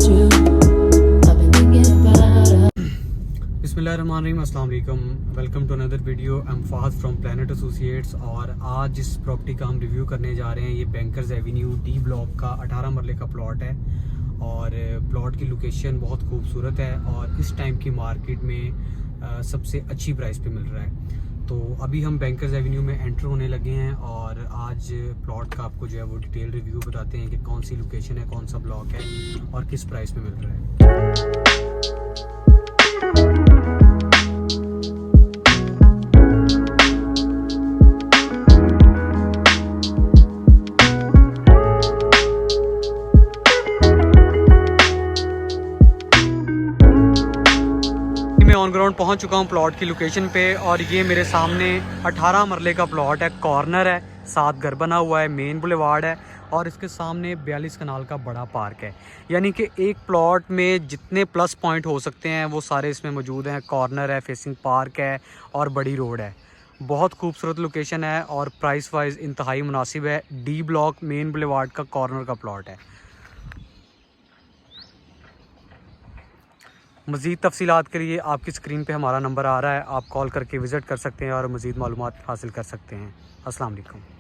you. I've been thinking about us. बिस्मिल्लाहिर्रहमानिर्रहीम, अस्सलाम वालेकुम। Welcome to another video. I am Fahad from planet associates. और आज जिस प्रॉपर्टी का हम रिव्यू करने जा रहे हैं ये बैंकर्स एवेन्यू डी ब्लॉक का 18 मरले का प्लॉट है। और प्लॉट की लोकेशन बहुत खूबसूरत है और इस टाइम की मार्केट में सबसे अच्छी प्राइस पे मिल रहा है। तो अभी हम बैंकर्स एवेन्यू में एंटर होने लगे हैं और आज प्लॉट का आपको जो है वो डिटेल रिव्यू बताते हैं कि कौन सी लोकेशन है, कौन सा ब्लॉक है और किस प्राइस पे मिल रहा है। मैं ऑन ग्राउंड पहुंच चुका हूं प्लॉट की लोकेशन पे और ये मेरे सामने 18 मरले का प्लॉट है। कॉर्नर है, साथ घर बना हुआ है, मेन बुलेवार्ड है और इसके सामने 42 कनाल का बड़ा पार्क है। यानी कि एक प्लॉट में जितने प्लस पॉइंट हो सकते हैं वो सारे इसमें मौजूद हैं। कॉर्नर है, फेसिंग पार्क है और बड़ी रोड है। बहुत खूबसूरत लोकेशन है और प्राइस वाइज इंतहाई मुनासिब है। डी ब्लॉक मेन बुलेवार्ड का कॉर्नर का प्लॉट है। मज़ीद तफसीलात के लिए आपकी स्क्रीन पे हमारा नंबर आ रहा है, आप कॉल करके विज़िट कर सकते हैं और मज़ीद मालूमात हासिल कर सकते हैं। अस्सलाम वालेकुम।